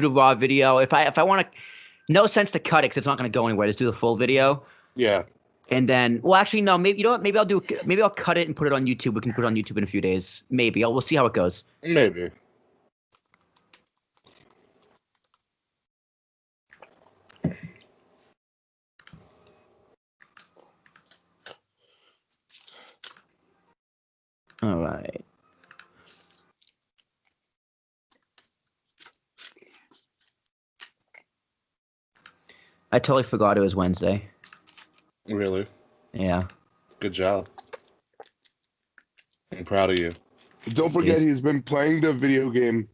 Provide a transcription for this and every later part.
the raw video. If I want to, no sense to cut it because it's not going to go anywhere. Just do the full video. Yeah. And then, well, actually, no. Maybe you know what? Maybe I'll cut it and put it on YouTube. We can put it on YouTube in a few days. Maybe we'll see how it goes. Maybe. All right. I totally forgot it was Wednesday. Really? Yeah. Good job. I'm proud of you. Don't forget, he's been playing the video game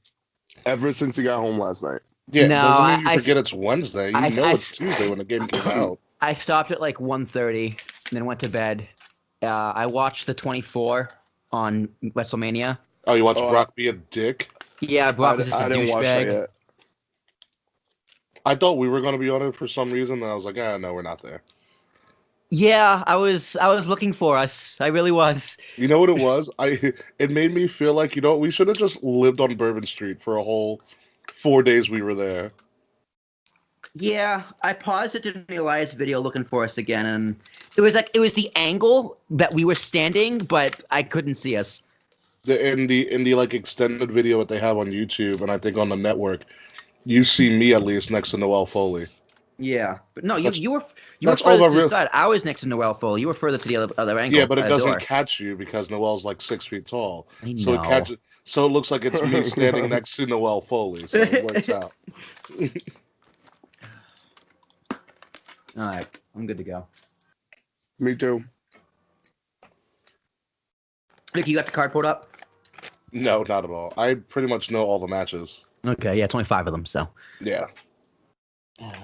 ever since he got home last night. Yeah, No, doesn't mean you forget it's Wednesday. You know it's Tuesday when the game came out. I stopped at like 1:30 and then went to bed. I watched the 24 on WrestleMania. Oh, you watched Brock be a dick? Yeah, Brock was just a didn't watch that douchebag. yet. I thought we were going to be on it for some reason, and I was like, no, we're not there. Yeah, I was looking for us. I really was. You know what it was? It made me feel like, we should have just lived on Bourbon Street for a whole 4 days we were there. Yeah, I paused it to Elias' video looking for us again, and it was the angle that we were standing, but I couldn't see us. In the like extended video that they have on YouTube, and I think on the network, you see me at least next to Noelle Foley. Yeah, but no, you were that's further all to the side. I was next to Noelle Foley. You were further to the other angle. Yeah, but it doesn't catch you because Noelle's like 6 feet tall. I know. So it catches. So it looks like it's me standing next to Noelle Foley. So it works out. All right, I'm good to go. Me too. Nick, you got the card pulled up? No, not at all. I pretty much know all the matches. Okay, yeah, it's only 5 of them, so. Yeah.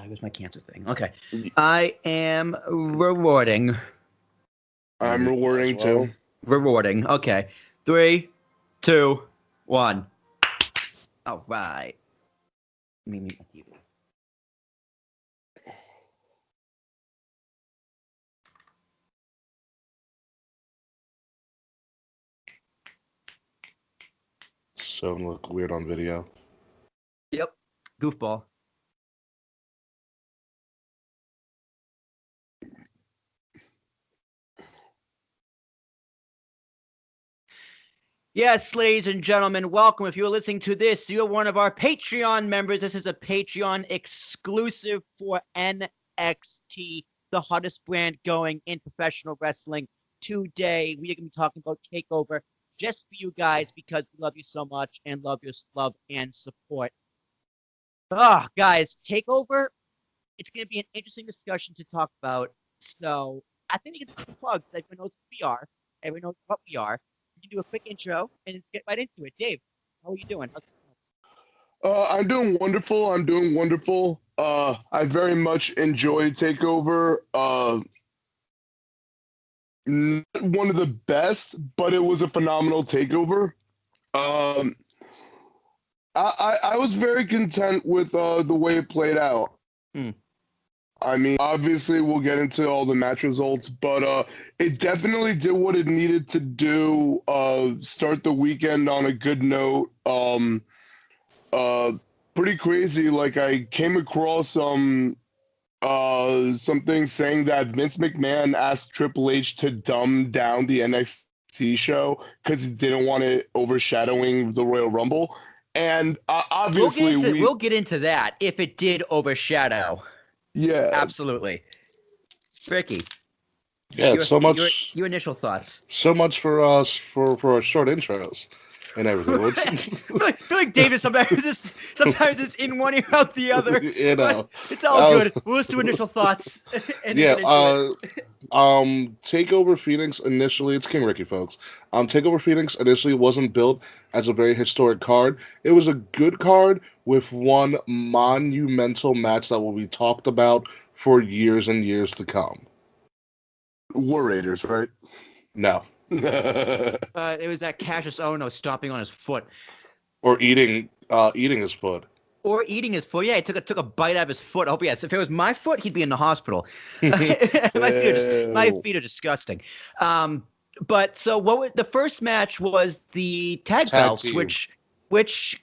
Where's my cancer thing? Okay. I am rewarding. I'm rewarding too. Rewarding. Okay. 3, 2, 1. All right. Let me mute my TV. So look weird on video. Yep. Goofball. Yes, ladies and gentlemen, welcome. If you're listening to this, you're one of our Patreon members. This is a Patreon exclusive for NXT, the hottest brand going in professional wrestling. Today, we are going to be talking about TakeOver just for you guys because we love you so much and love your love and support. Guys, TakeOver, it's going to be an interesting discussion to talk about. So I think we can do plugs. Everyone knows who we are. Everyone knows what we are. We can do a quick intro and let's get right into it. Dave, how are you doing? I'm doing wonderful. I very much enjoyed TakeOver. Not one of the best, but it was a phenomenal TakeOver. I was very content with the way it played out. I mean, obviously, we'll get into all the match results, but it definitely did what it needed to do. Start the weekend on a good note. Pretty crazy. Like, I came across something saying that Vince McMahon asked Triple H to dumb down the NXT show because he didn't want it overshadowing the Royal Rumble. And obviously, we'll get into that if it did overshadow. Yeah, absolutely. Ricky. Yeah, your initial thoughts. So much for us for our short intros and everything. I feel like David sometimes it's in one ear out the other. You know, it's all good. We'll just do initial thoughts. TakeOver Phoenix initially, it's King Ricky, folks. TakeOver Phoenix initially wasn't built as a very historic card. It was a good card with one monumental match that will be talked about for years and years to come. War Raiders, right? No. It was that Cassius Ohno stomping on his foot. Or eating his foot. Or eating his foot. Yeah, he took a bite out of his foot. I hope yes. If it was my foot, he'd be in the hospital. My feet are disgusting. But so the first match was the tag belts, team. which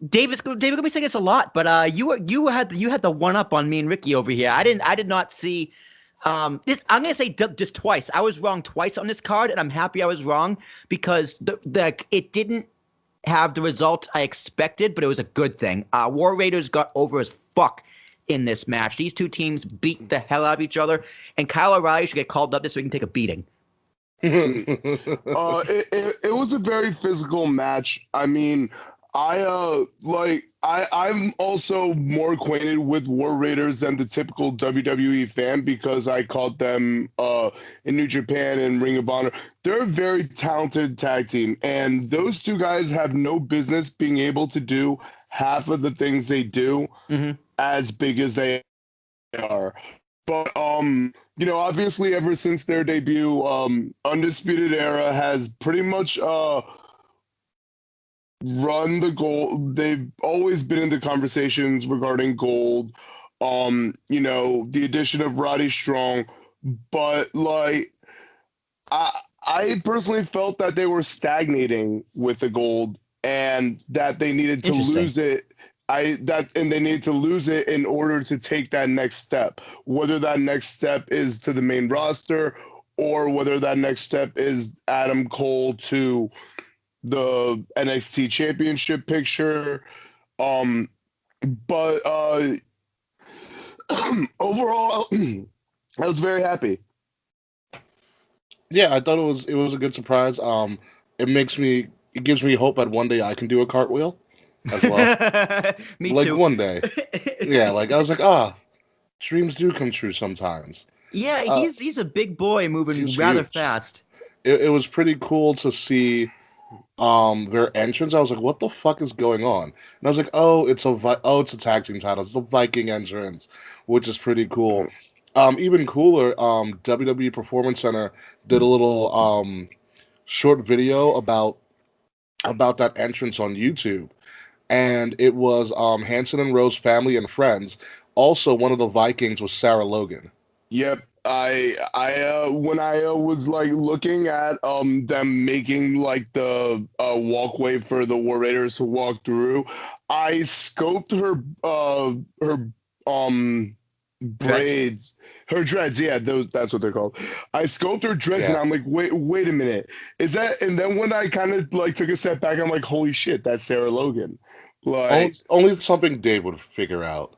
David's gonna be saying this a lot, but you had the one up on me and Ricky over here. I did not see this. I'm gonna say just twice. I was wrong twice on this card, and I'm happy I was wrong because it didn't have the result I expected, but it was a good thing. War Raiders got over as fuck in this match. These two teams beat the hell out of each other, and Kyle O'Reilly should get called up this so he can take a beating. It was a very physical match. I mean, I'm also more acquainted with War Raiders than the typical WWE fan because I caught them in New Japan and Ring of Honor. They're a very talented tag team, and those two guys have no business being able to do half of the things they do as big as they are. But obviously ever since their debut, Undisputed Era has pretty much run the gold. They've always been in the conversations regarding gold. The addition of Roddy Strong, but like I personally felt that they were stagnating with the gold and that they needed to lose it. And they need to lose it in order to take that next step, whether that next step is to the main roster or whether that next step is Adam Cole to the NXT championship picture. But overall, I was very happy. Yeah, I thought it was a good surprise. It gives me hope that one day I can do a cartwheel as well. Me like too. one day. Yeah, like I was like, dreams do come true sometimes. Yeah, he's a big boy moving rather huge. fast. It was pretty cool to see their entrance. I was like, what the fuck is going on? And I was like, it's a tag team title. It's the Viking entrance, which is pretty cool. Even cooler, WWE Performance Center did a little short video about that entrance on YouTube. And it was Hanson and Rose family and friends. Also, one of the Vikings was Sarah Logan. Yep. When I was like looking at them making like the walkway for the War Raiders to walk through, I scoped her braids, her dreads. Yeah, that's what they're called. I scoped her dreads, and I'm like, wait a minute, is that? And then when I kind of like took a step back, I'm like, holy shit, that's Sarah Logan. Like only something Dave would figure out.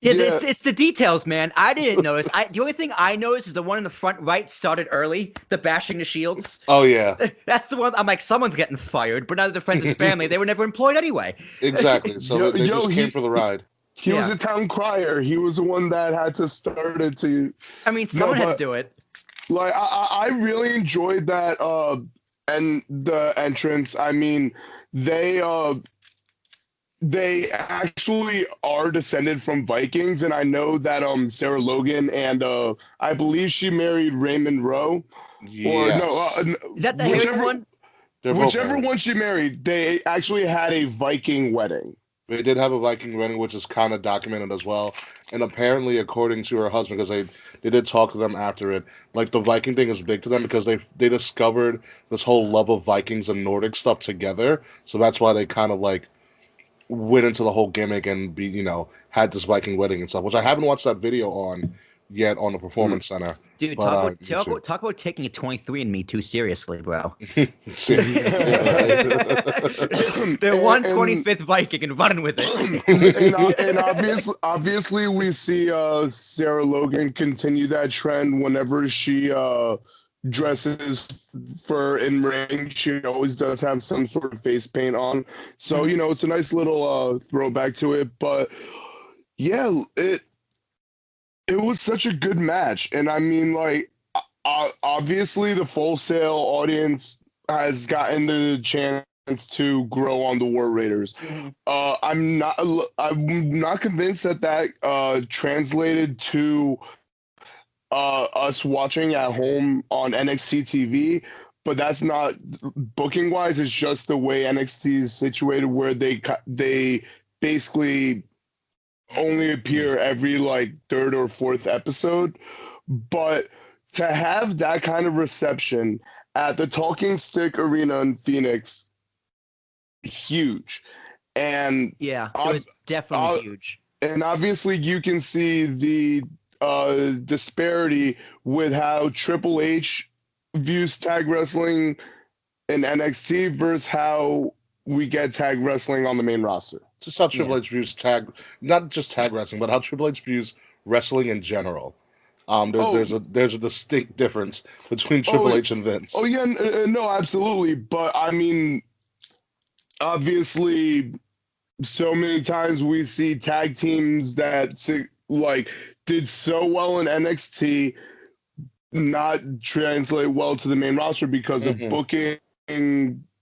Yeah, it's the details, man. I didn't notice. The only thing I noticed is the one in the front right started early, the bashing the shields. Oh, yeah. That's the one. I'm like, someone's getting fired, but now that they're friends and family, they were never employed anyway. Exactly. So they just came for the ride. He was a town crier. He was the one that had to start it to... I mean, someone had to do it. Like, I really enjoyed that and the entrance. I mean, they actually are descended from Vikings, and I know that Sarah Logan and I believe she married Raymond Rowe. Yes. Or no, is that the hairy one? Whichever one she married, they actually had a Viking wedding. They did have a Viking wedding, which is kind of documented as well. And apparently, according to her husband, because they did talk to them after it, like the Viking thing is big to them because they discovered this whole love of Vikings and Nordic stuff together. So that's why they kind of like went into the whole gimmick and had this Viking wedding and stuff, which I haven't watched that video on yet on the Performance Center. Dude, talk about taking a 23andMe too seriously, bro. Yeah, They're 125th Viking and running with it. and obviously we see Sarah Logan continue that trend whenever she dresses for in ring. She always does have some sort of face paint on, so it's a nice little throwback to it. But yeah, it was such a good match, and I mean, like, obviously the Full Sail audience has gotten the chance to grow on the War Raiders. I'm not convinced that translated to us watching at home on NXT TV, but that's not booking wise. It's just the way NXT is situated, where they basically only appear every like third or fourth episode. But to have that kind of reception at the Talking Stick Arena in Phoenix, huge. And Yeah, it was definitely huge. And obviously, you can see the disparity with how Triple H views tag wrestling in NXT versus how we get tag wrestling on the main roster. Just how Triple H views not just tag wrestling, but how Triple H views wrestling in general. There's a distinct difference between Triple H and Vince. Oh yeah, no, absolutely. But I mean, obviously, so many times we see tag teams that like did so well in NXT not translate well to the main roster because of booking,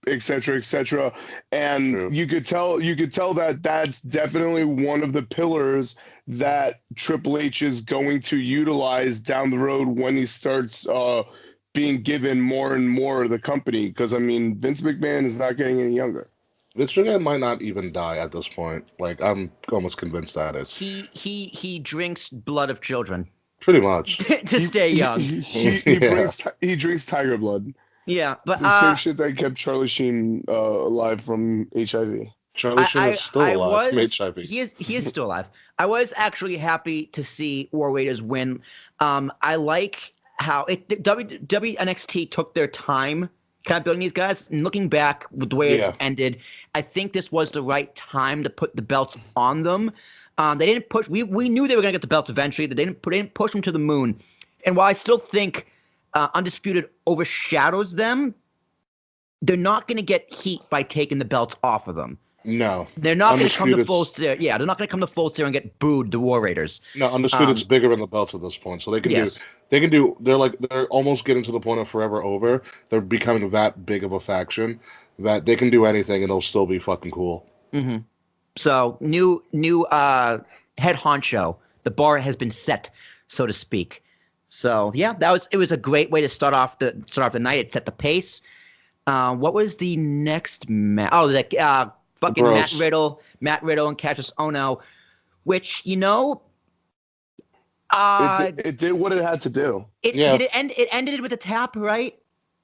etc., and True. you could tell that that's definitely one of the pillars that Triple H is going to utilize down the road when he starts being given more and more of the company, because I mean, Vince McMahon is not getting any younger. Vince McMahon might not even die at this point. Like, I'm almost convinced that is. He drinks blood of children. Pretty much. to stay young. He drinks tiger blood. Yeah, but the same shit that kept Charlie Sheen alive from HIV. Charlie Sheen is still alive from HIV. He is still alive. I was actually happy to see War Raiders win. I like how NXT took their time kind of building these guys. And looking back with the way it ended, I think this was the right time to put the belts on them. They didn't push. We knew they were going to get the belts eventually. They didn't push them to the moon. And while I still think Undisputed overshadows them, they're not going to get heat by taking the belts off of them. No, they're not going to come to full series. Yeah, they're not going to come to full series and get booed. The War Raiders. No, Undisputed's bigger than the belts at this point, so they can do. They can do. They're almost getting to the point of forever over. They're becoming that big of a faction that they can do anything and it'll still be fucking cool. Mm-hmm. So new head honcho. The bar has been set, so to speak. So yeah, it was a great way to start off the night. It set the pace. What was the next match? Oh, the fucking Matt Riddle and Cassius Ohno, which it did what it had to do. It ended with a tap, right?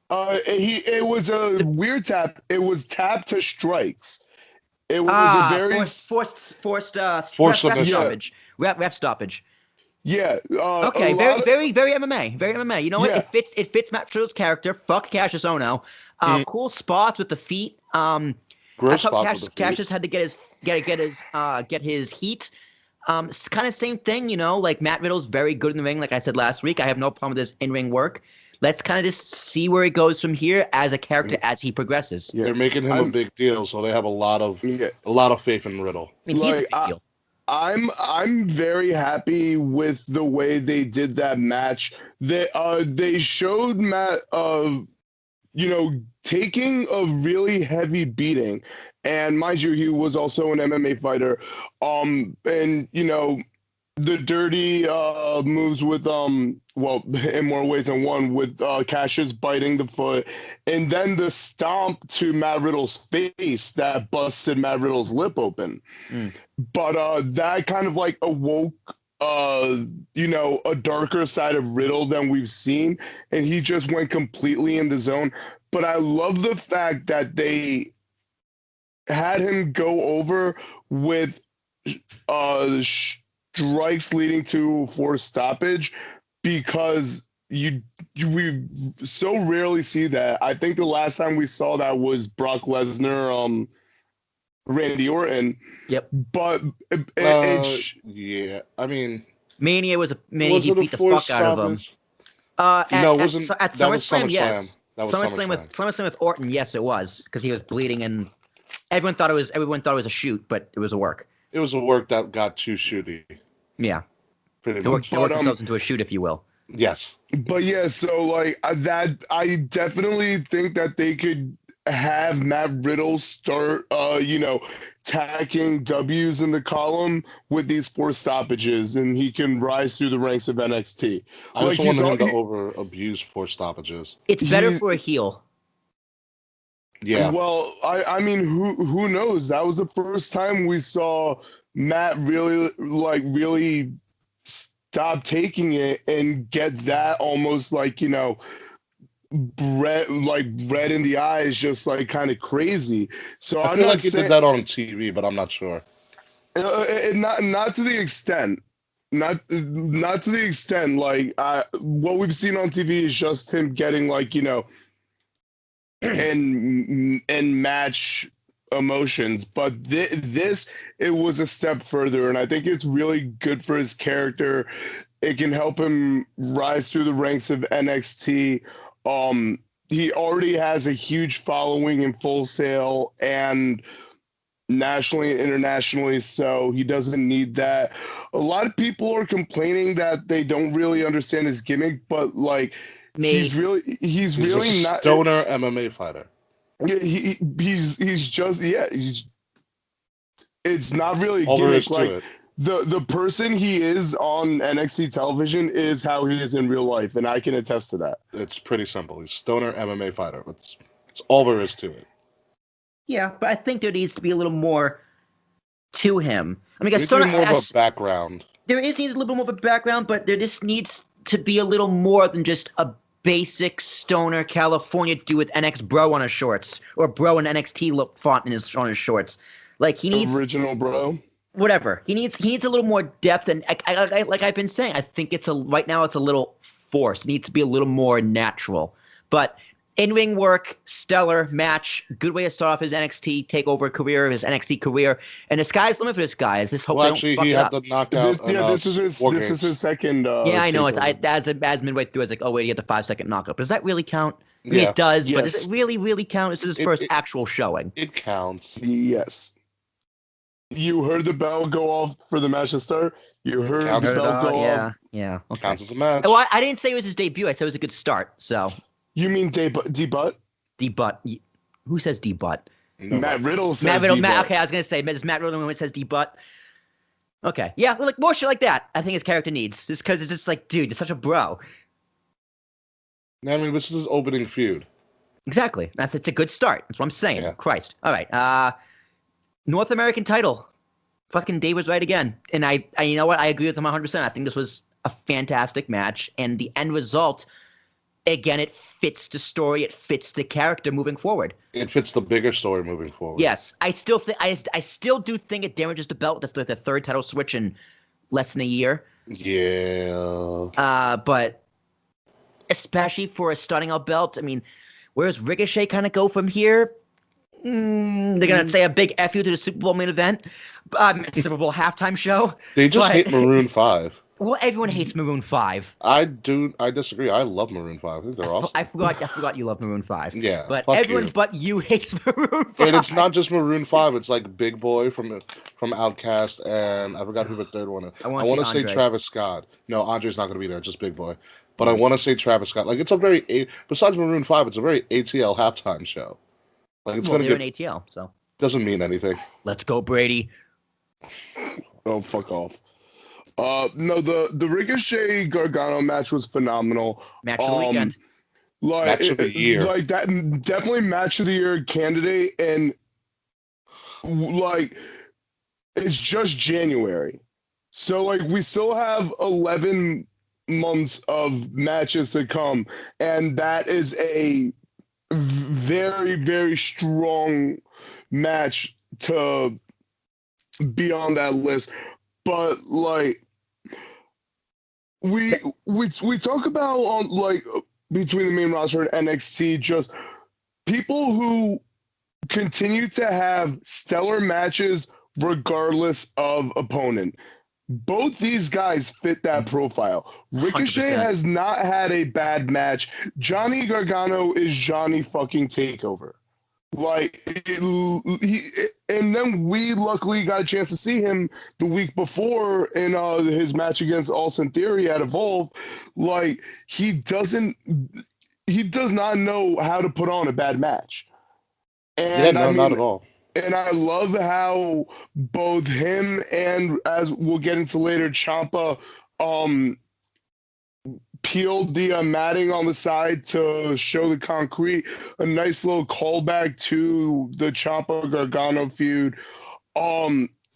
It was a weird tap. It was tap to strikes. It was a very forced ref stoppage. Yeah. Okay. Very MMA. Very MMA. You know what? It fits Matt Riddle's character. Fuck Cassius Ohno. Cool spots with the feet. Gross I thought Cassius had to get his heat. It's kind of same thing, like Matt Riddle's very good in the ring. Like I said last week, I have no problem with his in-ring work. Let's kind of just see where he goes from here as a character as he progresses. Yeah. They're making him a big deal, so they have a lot of faith in Riddle. I mean, he's a big deal. I'm very happy with the way they did that match. They showed Matt taking a really heavy beating, and mind you, he was also an MMA fighter. And the dirty moves with in more ways than one, with Cassius biting the foot, and then the stomp to Matt Riddle's face that busted Matt Riddle's lip open. But that kind of like awoke a darker side of Riddle than we've seen, and he just went completely in the zone. But I love the fact that they had him go over with strikes leading to forced stoppage, because we so rarely see that. I think the last time we saw that was Brock Lesnar, Randy Orton. Yep. But yeah, I mean, Mania he beat the fuck out of him. At SummerSlam, yes. That was SummerSlam with Orton, yes, it was, because he was bleeding and everyone thought it was a shoot, but it was a work. It was a work that got too shooty. Yeah. Pretty much. They worked themselves into a shoot, if you will. Yes. But yeah, so like that, I definitely think that they could have Matt Riddle start, tacking W's in the column with these forced stoppages, and he can rise through the ranks of NXT. I just want him to over-abuse forced stoppages. It's better for a heel. Yeah. Well, I mean, who knows? That was the first time we saw Matt really stop taking it and get that almost red in the eyes, just like kind of crazy. So I I'm feel not like he saying did that on TV, but I'm not sure. not to the extent. Not to the extent like what we've seen on TV is just him getting like, and match emotions, but this it was a step further, and I think it's really good for his character. It can help him rise through the ranks of NXT. He already has a huge following in Full Sail and nationally and internationally, so he doesn't need that. A lot of people are complaining that they don't really understand his gimmick, but like he's really He's not a stoner MMA fighter. yeah, he's just it's not really All there is gimmick. to Like it. the person he is on NXT television is how he is in real life, and I can attest to that. It's pretty simple. He's a stoner MMA fighter. That's all there is to it. Yeah, but I think there needs to be a little more to him. I mean, Needs to be more of a background. There is needs a little bit more of a background, but there just needs to be a little more than just a basic stoner California dude with NX Bro on his shorts or Bro and NXT look font on his shorts. Like he needs original Bro. Whatever he needs a little more depth, and I like I've been saying, I think right now it's a little forced. It needs to be a little more natural, but. In-ring work, stellar match, good way to start off his NXT TakeOver career, his NXT career, and the sky's the limit for this guy. Is this hope Well, they actually, don't fuck he it had up. the knockout. This is his second. Yeah, I know. TakeOver. As midway through, it's like, oh wait, you get the 5-second knockup. Does that really count? I mean, Yeah. it does, but Yes. does it really count? This is his first actual showing. It counts. Yes. You heard the bell go off for the match to start. You heard Counts. the bell go off. Yeah. Okay. Counts as a match. Oh, I didn't say it was his debut. I said it was a good start. So You mean D-Butt? D-Butt. Who says D-Butt? No, Matt Riddle says Matt Riddle. D-Butt. Okay, I was gonna say Matt Riddle when it says D-Butt. Okay, yeah, like more shit like that. I think his character needs just because it's just like, dude, you're such a bro. I mean, this is his opening feud. Exactly. It's a good start. That's what I'm saying. Yeah. Christ. All right. North American title. Fucking Dave was right again. And I you know what? I agree with him 100%. I think this was a fantastic match. And the end result, again, it fits the story. It fits the character moving forward. It fits the bigger story moving forward. Yes. I still do think it damages the belt. That's like the third title switch in less than a year. Yeah. But especially for a starting out belt, I mean, where does Ricochet kind of go from here? They're gonna say a big F you to the Super Bowl main event, Super Bowl halftime show. They just hate Maroon 5. Well, everyone hates Maroon 5. I disagree. I love Maroon 5. I think they're awesome. I forgot you love Maroon 5. Yeah, but fuck everyone you. but you hates Maroon 5. And it's not just Maroon 5. It's like Big Boy from Outkast, and I forgot who the third one is. I want to say Travis Scott. No, Andre's not going to be there. Just Big Boy. But I want to say Travis Scott. Like, it's a very besides Maroon 5, it's a very ATL halftime show. Like, it's well, going they're to an ATL, so doesn't mean anything. let's go, Brady. Oh, fuck off. No, the Ricochet Gargano match was phenomenal. Match of the weekend. Match of the year. Like that, definitely match of the year candidate, and like it's just January, so like we still have 11 months of matches to come, and that is a very, very strong match to be on that list. But like we talk about on like between the main roster and NXT, just people who continue to have stellar matches regardless of opponent. Both these guys fit that profile. Ricochet 100%. has not had a bad match. Johnny Gargano is Johnny fucking TakeOver. Like, and then we luckily got a chance to see him the week before in his match against Austin Theory at Evolve. Like, he does not know how to put on a bad match. And Yeah, no, not at all. And I love how both him and, as we'll get into later, Ciampa peeled the matting on the side to show the concrete. A nice little callback to the Ciampa Gargano feud.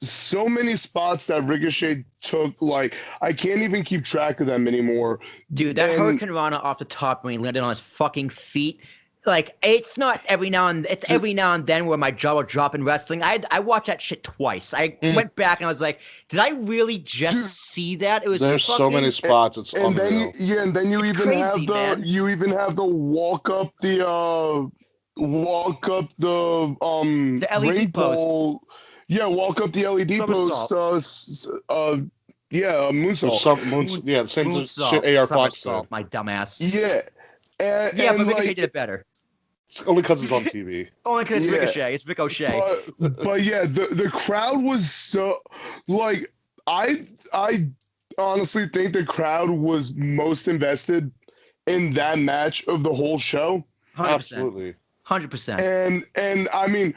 so many spots that Ricochet took. Like, I can't even keep track of them anymore. Dude, that Hurricane Rana off the top when he landed on his fucking feet. Like, it's not every now and every now and then where my jaw will drop in wrestling. I watched that shit twice. I went back and I was like, did I really just see that? It was There's fucking, so many spots. It's and unreal. then you It's even crazy, have the man. you even have the walk up the LED ring post. pole. Yeah, walk up the LED post. Moonsault. Same Moonsault. shit AR Fox did. Somersault, my dumbass. Yeah, Yeah, but and Ricochet like, did it better. It's only because it's on TV. Only because Yeah. Ricochet. It's Ricochet. but yeah, the crowd was so like I honestly think the crowd was most invested in that match of the whole show. 100%. Absolutely. 100%. And I mean,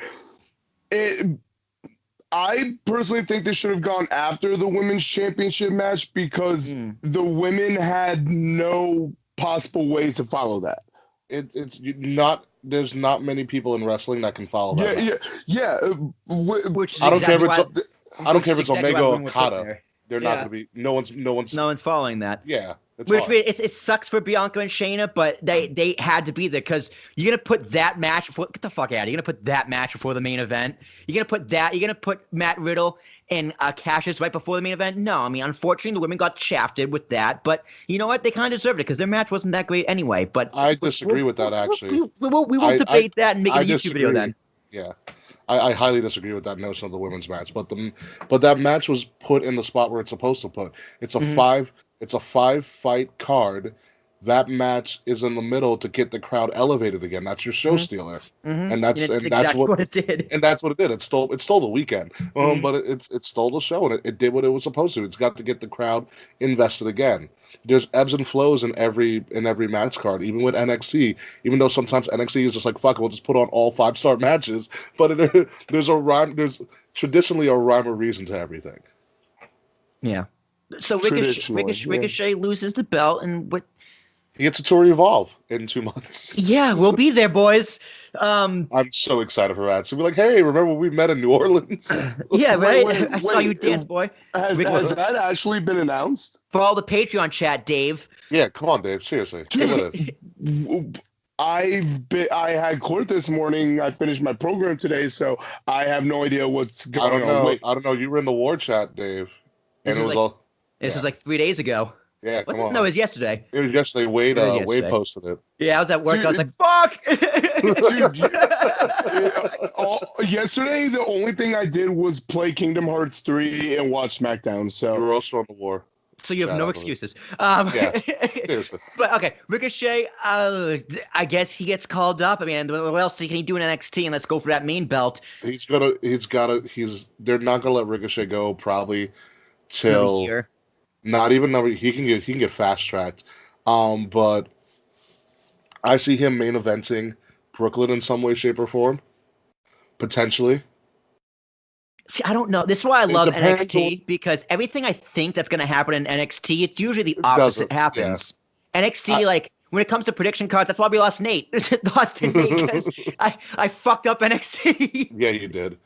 I personally think this should have gone after the women's championship match because the women had no possible way to follow that. There's not many people in wrestling that can follow that. Yeah. Which is I don't care exactly if it's exactly Omega why or women were put Okada. there. They're not going to be. No one's following that. Yeah. It sucks for Bianca and Shayna, but they had to be there because you're gonna put that match before. Get the fuck out! You're gonna put that match before the main event. You're gonna put Matt Riddle and Cassius right before the main event. No, I mean, unfortunately, the women got shafted with that, but you know what? They kind of deserved it because their match wasn't that great anyway. But I disagree with that actually. We won't debate that and make a YouTube video then. Yeah. I highly disagree with that notion of the women's match, but that match was put in the spot where it's supposed to put. It's a 5-fight card. That match is in the middle to get the crowd elevated again. That's your show stealer, and that's exactly what it did. And that's what it did. It stole the weekend, but it stole the show, and it did what it was supposed to. It's got to get the crowd invested again. There's ebbs and flows in every match card, even with NXT. Even though sometimes NXT is just like, fuck it, we'll just put on all 5-star matches. But there's traditionally a rhyme or reason to everything. Yeah. So Ricochet loses the belt, and what? He gets a tour Evolve in 2 months. Yeah, we'll be there, boys. I'm so excited for that. So we're like, hey, remember when we met in New Orleans? Yeah, right. I saw you dance, boy. Has that actually been announced? For all the Patreon chat, Dave. Yeah, come on, Dave. Seriously. I had court this morning. I finished my program today, so I have no idea what's going on. I don't know. You were in the war chat, Dave. And it was was like 3 days ago. Yeah, come on. No, it was yesterday. It was yesterday. Wade posted it. Yeah, I was at work. I was like, fuck! Yesterday, the only thing I did was play Kingdom Hearts 3 and watch SmackDown. So you were also on the war. So you have no excuses. Yeah, seriously. But okay, Ricochet, I guess he gets called up. I mean, what else can he do in NXT? And let's go for that main belt. They're not gonna let Ricochet go probably till not even number. He can get fast tracked. But I see him main eventing Brooklyn in some way, shape, or form. Potentially. See, I don't know. This is why I love NXT because everything I think that's going to happen in NXT, it's usually the opposite happens. Yeah. NXT, when it comes to prediction cards, that's why we lost Nate. Lost to Nate because I fucked up NXT. Yeah, you did.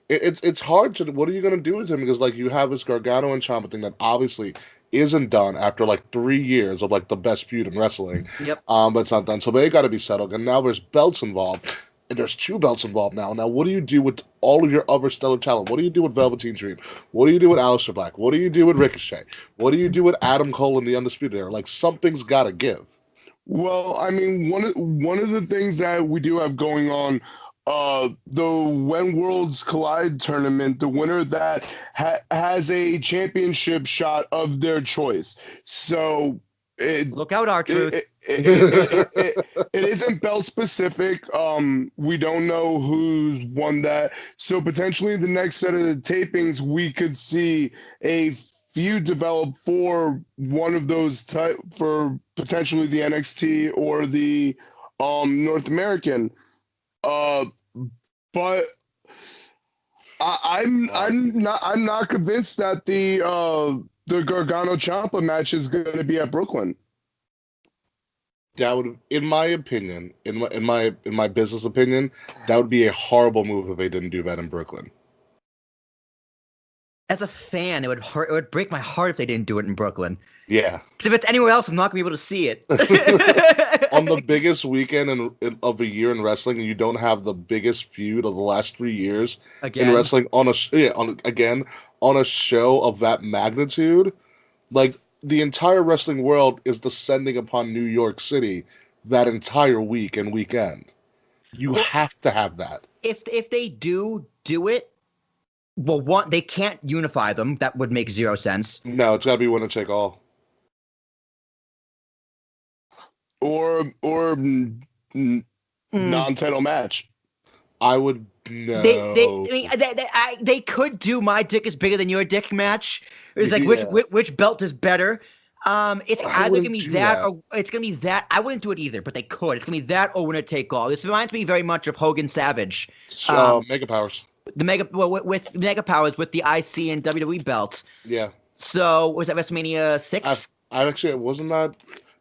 It's hard to. What are you going to do with him? Because you have this Gargano and Ciampa thing that obviously isn't done after 3 years of the best feud in wrestling. Yep. But it's not done, so they got to be settled. And now there's belts involved. And there's 2 belts involved now. Now, what do you do with all of your other stellar talent? What do you do with Velveteen Dream? What do you do with Aleister Black? What do you do with Ricochet? What do you do with Adam Cole and the Undisputed Era? Something's got to give. Well, I mean, one of the things that we do have going on, the When Worlds Collide tournament, the winner that has a championship shot of their choice. So look out, R-Truth. It isn't belt specific. We don't know who's won that. So potentially the next set of the tapings, we could see a feud develop for one of those for potentially the NXT or the North American. But I'm not convinced that the Gargano Ciampa match is going to be at Brooklyn. That would, in my opinion, in my business opinion, that would be a horrible move if they didn't do that in Brooklyn. As a fan, it would hurt. It would break my heart if they didn't do it in Brooklyn. Yeah. Because if it's anywhere else, I'm not gonna be able to see it. On the biggest weekend of a year in wrestling, and you don't have the biggest feud of the last 3 years in wrestling on a show of that magnitude, like the entire wrestling world is descending upon New York City that entire week and weekend. You have to have that. If they do it, well, one, they can't unify them. That would make zero sense. No, it's got to be winner take all. Or non-title match. I would no. They could do my dick is bigger than your dick match. It's like which belt is better. It's either gonna be that or it's gonna be that. I wouldn't do it either, but they could. It's gonna be that or winner take all. This reminds me very much of Hogan Savage. Mega Powers. With Mega Powers with the IC and WWE belts. Yeah. So was that WrestleMania 6? I actually wasn't that.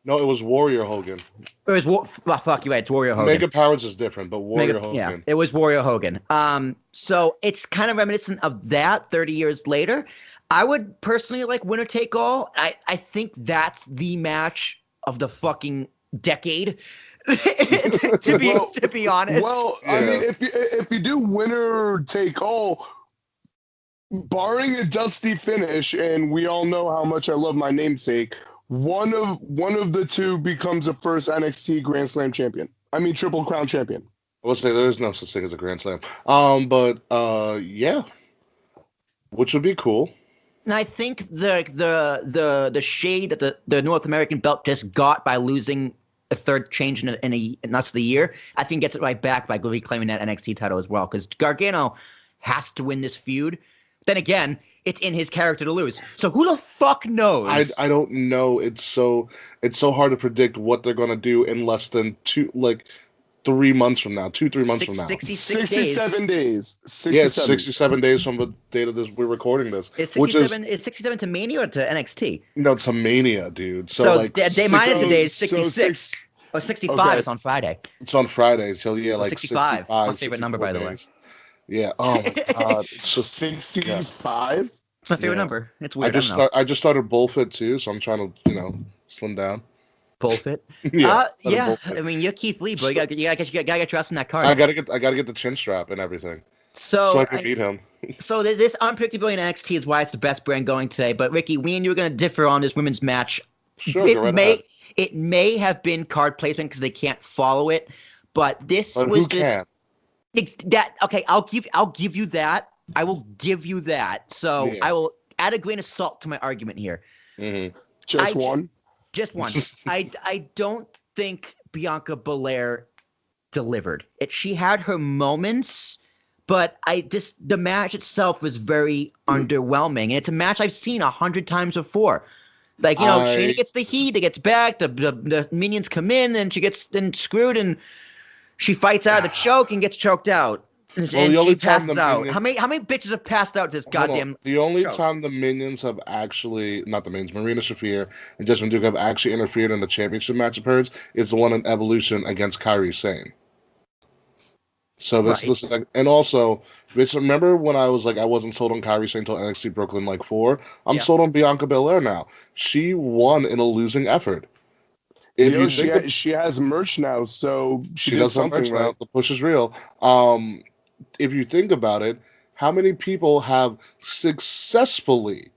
No, it was Warrior Hogan. It was fuck you right. It's Warrior Hogan. Mega Powers is different, but Warrior Hogan. Yeah, it was Warrior Hogan. So it's kind of reminiscent of that 30 years later. I would personally like winner take all. I think that's the match of the fucking decade. to be honest. Well, I mean, if you do winner take all, barring a dusty finish, and we all know how much I love my namesake, one of the two becomes a first NXT Grand Slam champion. I mean, Triple Crown champion. I would say there is no such thing as a Grand Slam. Yeah, which would be cool. And I think the shade that the North American belt just got by losing a third change in that's the year, I think gets it right back by reclaiming that NXT title as well. Because Gargano has to win this feud. Then again, it's in his character to lose. So who the fuck knows? I don't know. It's so hard to predict what they're gonna do in less than 3 months from now, 3 months from now. 67 days. 67. Yeah, it's 67 days from the date of this. We're recording this. Is 67 to Mania or to NXT? No, to Mania, dude. So day minus the day is 66. Or 65 is on Friday. It's on Friday. So yeah, like 65. My favorite number, by the way. Yeah. Oh my god. 65. It's my favorite number. It's weird. I just started Bullfit too, so I'm trying to slim down. Bullfit. Yeah. I mean, you're Keith Lee, but you gotta get your ass in that card. I gotta get the chin strap and everything. So I can beat him. So this unpredictability in NXT is why it's the best brand going today. But Ricky, we and you are gonna differ on this women's match. Sure. It may have been card placement because they can't follow it, but this was just that. Okay, I'll give you that. I will give you that. So I will add a grain of salt to my argument here. Mm-hmm. Just one. I don't think Bianca Belair delivered it. She had her moments, but the match itself was very underwhelming. And it's a match I've seen 100 times before. Like, Shayna gets the heat, it gets back, the minions come in, and she gets screwed, and she fights out of the choke and gets choked out. And she passes out. How many bitches have passed out this goddamn The only time the minions have actually, not the minions, Marina Shafir and Jessamine Duke have actually interfered in the championship match of hers is the one in Evolution against Kairi Sane. So this and also, remember when I was like, I wasn't sold on Kairi Sane until NXT Brooklyn 4? I'm sold on Bianca Belair now. She won in a losing effort. She has merch now, so she does something merch right. now. The push is real. If you think about it, how many people have successfully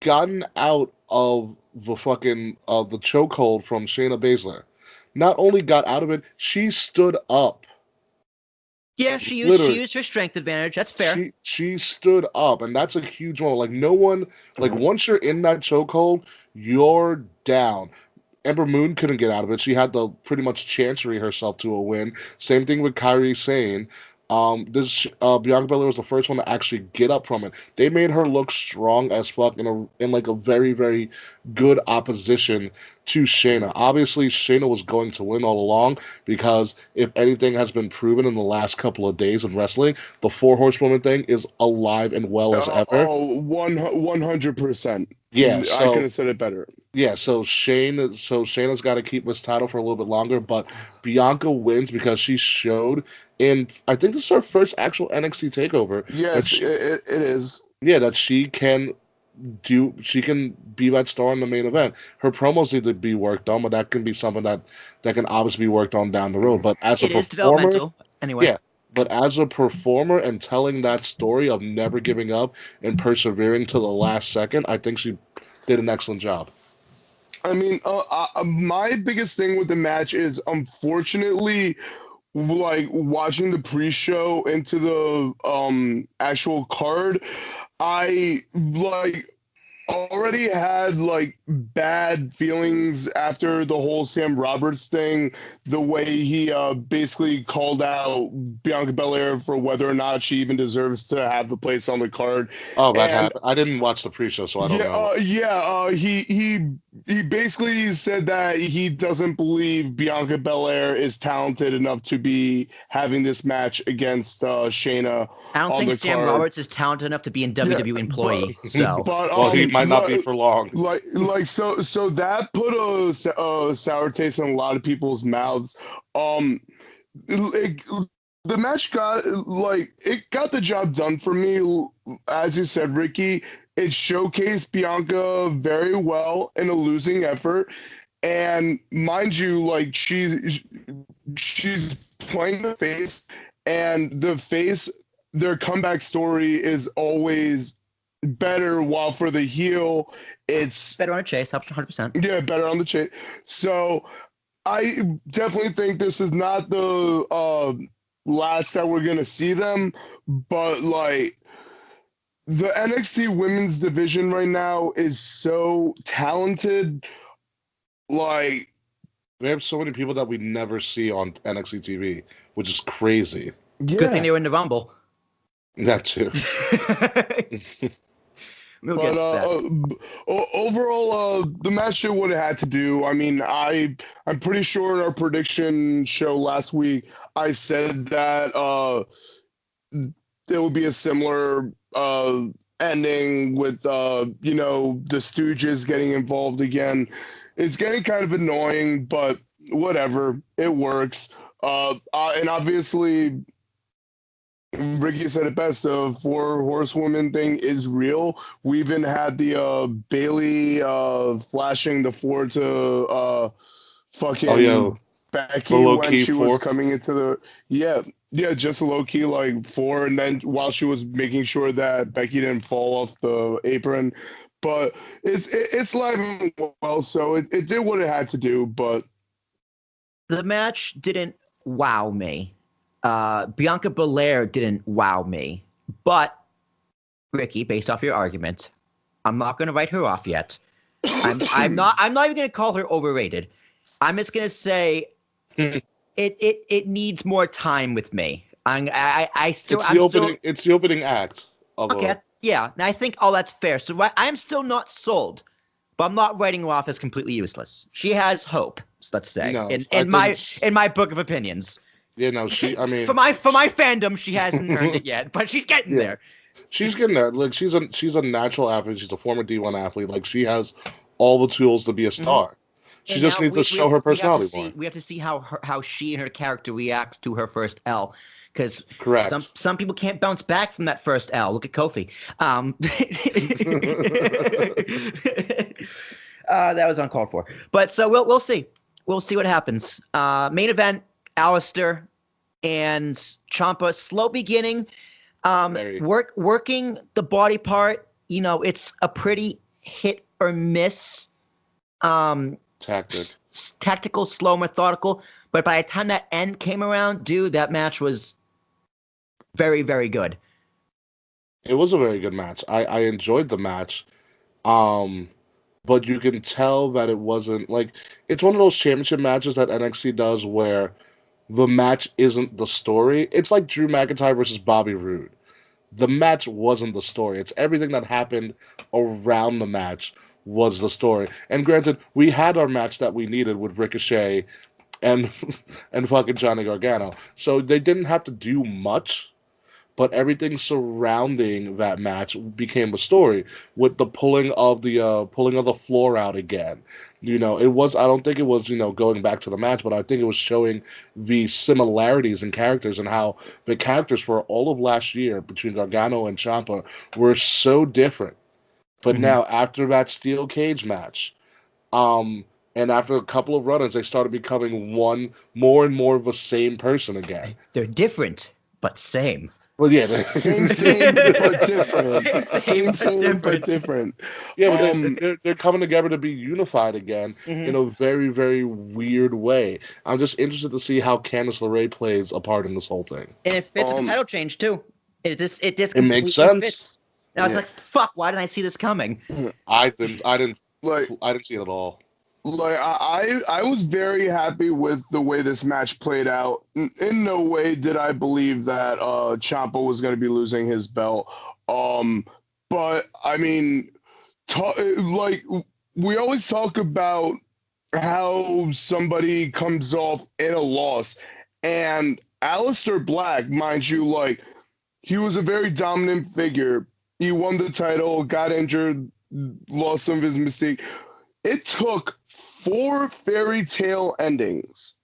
gotten out of the fucking the chokehold from Shayna Baszler? Not only got out of it, she stood up. Yeah, she used her strength advantage. That's fair. She stood up, and that's a huge one. Like no one, once you're in that chokehold, you're down. Ember Moon couldn't get out of it. She had to pretty much chancery herself to a win. Same thing with Kairi Sane. Bianca Belair was the first one to actually get up from it. They made her look strong as fuck in a very, very good opposition to Shayna. Obviously, Shayna was going to win all along because if anything has been proven in the last couple of days in wrestling, the 4 Horsewoman thing is alive and well as ever. 100%. Yeah, I could have said it better. Yeah, so Shayna's got to keep this title for a little bit longer, but Bianca wins because she showed I think this is her first actual NXT takeover. Yes, it is. Yeah, that she can be that star in the main event. Her promos need to be worked on, but that can be something that can obviously be worked on down the road. But as a It is performer, developmental anyway. yeah. But as a performer and telling that story of never giving up and persevering to the last second, I think she did an excellent job. I mean, my biggest thing with the match is, unfortunately, like watching the pre-show into the actual card, I like already had like bad feelings after the whole Sam Roberts thing, the way he basically called out Bianca Belair for whether or not she even deserves to have the place on the card. Oh, that And happened. I didn't watch the pre-show, so I don't yeah, know. he basically said that he doesn't believe Bianca Belair is talented enough to be having this match against Shayna I don't on think the Sam card. Roberts is talented enough to be in WWE employee. So But Well, he might not be for long. so that put a sour taste in a lot of people's mouths. It, the match got it got the job done for me. As you said, Ricky, it showcased Bianca very well in a losing effort. And mind you, like she's playing the face, and the face, their comeback story is always better, while for the heel, it's better on a chase, 100%. yeah, better on the chase. So I definitely think this is not the last that we're gonna see them, but like the NXT women's division right now is so talented. Like, We have so many people that we never see on NXT TV, which is crazy. Good thing yeah. they were in the Rumble. That too. We'll But get to that. overall, the match did what it had to do. I mean, I'm pretty sure in our prediction show last week, I said that there would be a similar ending with you know, the Stooges getting involved again. It's getting kind of annoying, but whatever, it works. And obviously, Ricky said it best. The four horsewoman thing is real. We even had the Bailey flashing the four to fucking Oh, yeah, the Becky low when key she was four. coming into the yeah, just low key like four, and then while she was making sure that Becky didn't fall off the apron. But it's live and well, so it did what it had to do. But The match didn't wow me. Bianca Belair didn't wow me. But, Ricky, based off your argument, I'm not going to write her off yet. I'm not even going to call her overrated. I'm just going to say it needs more time with me. It's the opening act of okay. Yeah, and I think that's fair. So I'm still not sold, but I'm not writing her off as completely useless. She has hope, let's say, No, in my book of opinions. Yeah, no, I mean, for my fandom, she hasn't earned it yet, but she's getting there. She's getting there. Like she's a natural athlete. She's a former D1 athlete. Like she has all the tools to be a star. Mm-hmm. She just needs to show her personality more. We have to see how she and her character reacts to her first L. Because some people can't bounce back from that first L. Look at Kofi. That was uncalled for. But so we'll see. We'll see what happens. Main event, Alistair and Ciampa. Slow beginning. Working the body part. You know, it's a pretty hit or miss. Tactical, slow, methodical. But by the time that end came around, dude, that match was very, very good. It was a very good match. I enjoyed the match. But you can tell that it wasn't like it's one of those championship matches that NXT does where the match isn't the story. It's like Drew McIntyre versus Bobby Roode. The match wasn't the story. It's everything that happened around the match was the story. And granted, we had our match that we needed with Ricochet and fucking Johnny Gargano. So they didn't have to do much, but everything surrounding that match became a story with the pulling of the floor out again. It was, I don't think it was, going back to the match, but I think it was showing the similarities in characters and how the characters for all of last year between Gargano and Ciampa were so different. But now after that steel cage match, and after a couple of run-ins, they started becoming more and more of the same person again. They're different, but same. Well, yeah, same, but different. Same, but different. Yeah, but they're coming together to be unified again in a very, very weird way. I'm just interested to see how Candice LeRae plays a part in this whole thing. And it fits with the title change too. It It makes sense. Fits. And I was like, "Fuck! Why didn't I see this coming?" I didn't see it at all. Like I was very happy with the way this match played out. In no way did I believe that Ciampa was going to be losing his belt. But I mean, like we always talk about how somebody comes off in a loss, and Aleister Black, mind you, like he was a very dominant figure. He won the title, got injured, lost some of his mystique. It took 4 fairy tale endings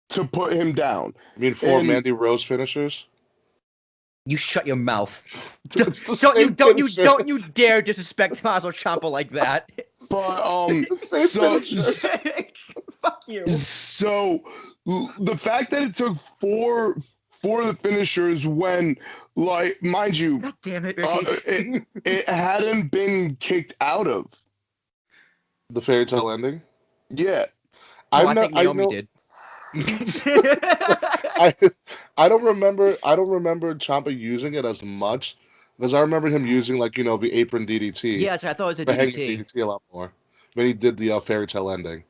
to put him down. You mean 4 Mandy Rose finishers? You shut your mouth. Don't you dare disrespect Tommaso Ciampa like that. But Fuck you. So the fact that it took 4 of the finishers when, like, mind you, God damn it, it hadn't been kicked out of. The fairy tale ending? Yeah. I think Naomi did. I don't remember Ciampa using it as much because I remember him using the apron DDT. Yes, I thought it was a the DDT. hanging DDT a lot more. When he did the fairy tale ending.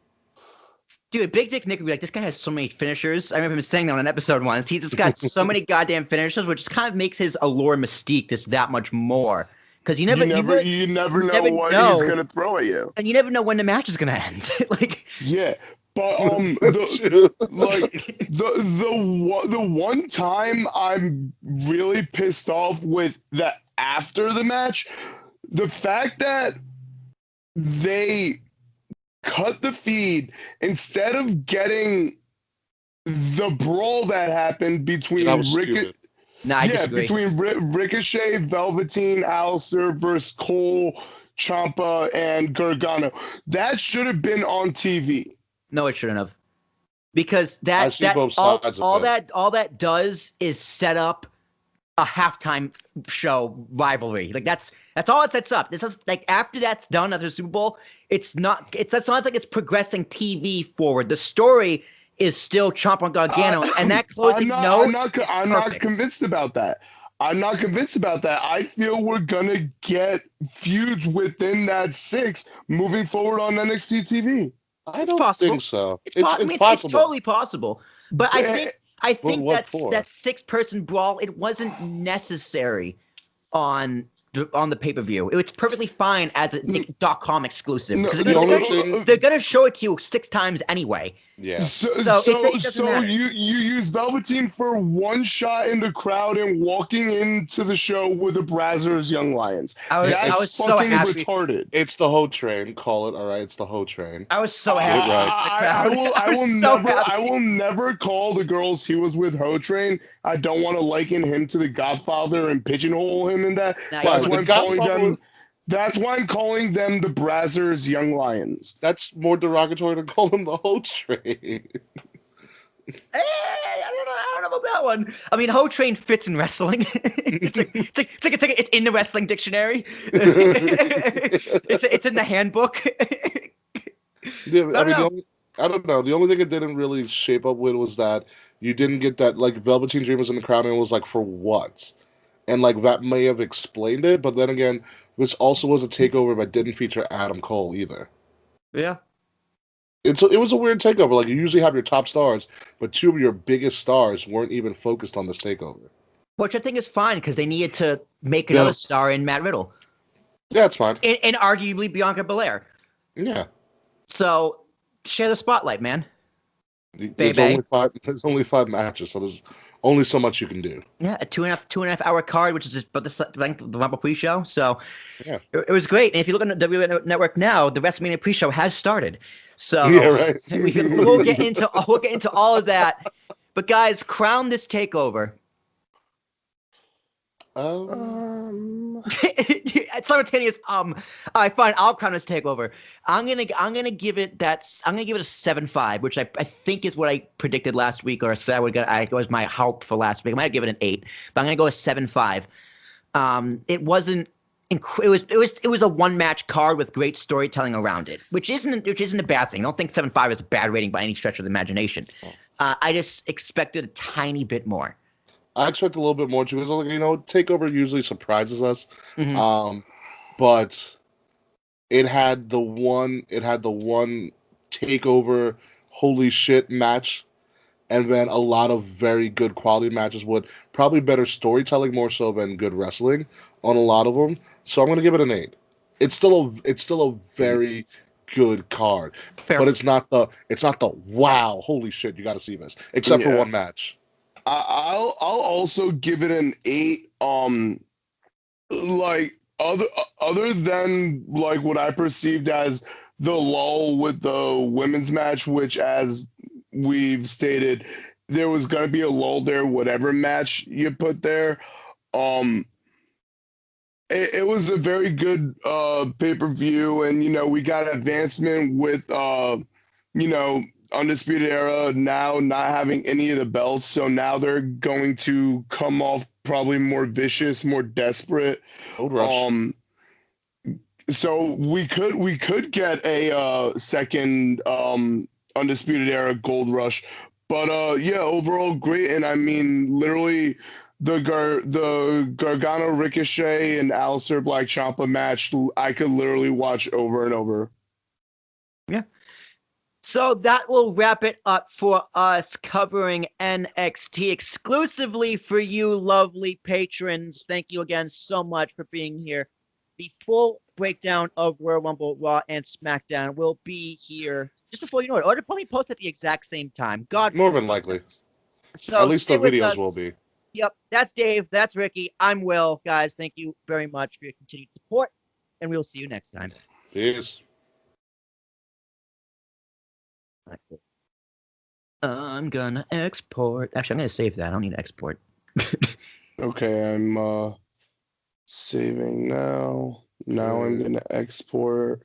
Dude, Big Dick Nick would be like, this guy has so many finishers. I remember him saying that on an episode once. He's just got so many goddamn finishers, which kind of makes his allure mystique just that much more. Because you never know what he's gonna throw at you, and you never know when the match is gonna end. Yeah, but the one time I'm really pissed off with that after the match, the fact that they cut the feed instead of getting the brawl that happened between between Ricochet, Velveteen, Aleister versus Cole, Ciampa, and Gargano. That should have been on TV. No, it shouldn't have. Because all that does is set up a halftime show rivalry. Like that's all it sets up. This is like after that's done after the Super Bowl, it's not like it's progressing TV forward. The story is still Ciampa and Gargano, and that closing I'm not convinced about that. I'm not convinced about that. I feel we're gonna get feuds within that 6 moving forward on NXT TV. I don't think so. It's possible. It's totally possible. But I think that 6-person brawl, it wasn't necessary on the pay-per-view. It's perfectly fine as a Nick.com exclusive. They're gonna show it to you 6 times anyway. Yeah. So you use Velveteen for one shot in the crowd and walking into the show with the Brazzers Young Lions. I was so happy. Retarded. It's the Ho Train. Call it all right. It's the Ho Train. I was so happy. I will never call the girls he was with Ho Train. I don't want to liken him to the Godfather and pigeonhole him in that. That's why I'm calling them the Brazzers Young Lions. That's more derogatory than calling them the Ho Train. I don't know about that one. I mean, Ho Train fits in wrestling. It's in the wrestling dictionary. It's in the handbook. Yeah, I don't know. The only thing it didn't really shape up with was that you didn't get that, like, Velveteen Dream was in the crowd and it was like, for what? And like that may have explained it, but then again, this also was a takeover that didn't feature Adam Cole either. Yeah. It was a weird takeover. Like, you usually have your top stars, but 2 of your biggest stars weren't even focused on this takeover. Which I think is fine because they needed to make another star in Matt Riddle. Yeah, it's fine. And arguably Bianca Belair. Yeah. So share the spotlight, man. There's only 5 matches, so there's only so much you can do. Yeah, a two and a half hour card, which is just about the length of the Rumble pre-show. So Yeah. it was great. And if you look on the WWE Network now, the WrestleMania pre-show has started. So Yeah, right. we'll get into all of that. But guys, crown this takeover. Simultaneous. All right, fine. I'll crown this takeover. I'm gonna give it a 7.5, which I think is what I predicted last week, or said I was my hope for last week. I might give it an 8, but I'm gonna go a 7.5. It wasn't. It was a one match card with great storytelling around it, which isn't a bad thing. I don't think 7.5 is a bad rating by any stretch of the imagination. I just expected a tiny bit more. I expect a little bit more too, because TakeOver usually surprises us. Mm-hmm. But it had the one TakeOver holy shit match, and then a lot of very good quality matches with probably better storytelling more so than good wrestling on a lot of them. So I'm gonna give it an 8. It's still a very good card, Fair. but it's not the wow, holy shit, you got to see this, except for one match. I'll also give it an 8. Like other than like what I perceived as the lull with the women's match, which, as we've stated, there was gonna be a lull there, whatever match you put there. It was a very good pay-per-view, and we got advancement with Undisputed Era now not having any of the belts, so now they're going to come off probably more vicious, more desperate. Gold Rush. So we could get a second Undisputed Era Gold Rush, but yeah, overall great. And I mean, literally the Gargano Ricochet and Aleister Black Ciampa match, I could literally watch over and over. Yeah. So that will wrap it up for us covering NXT exclusively for you lovely patrons. Thank you again so much for being here. The full breakdown of Royal Rumble, Raw, and SmackDown will be here just before you know it. Or it'll probably post at the exact same time. God, more than likely. So at least the videos will be. Yep, that's Dave. That's Ricky. I'm Will. Guys, thank you very much for your continued support, and we'll see you next time. Peace. I'm gonna export. Actually, I'm gonna save that. I don't need to export. Okay, I'm saving now. Now I'm gonna export.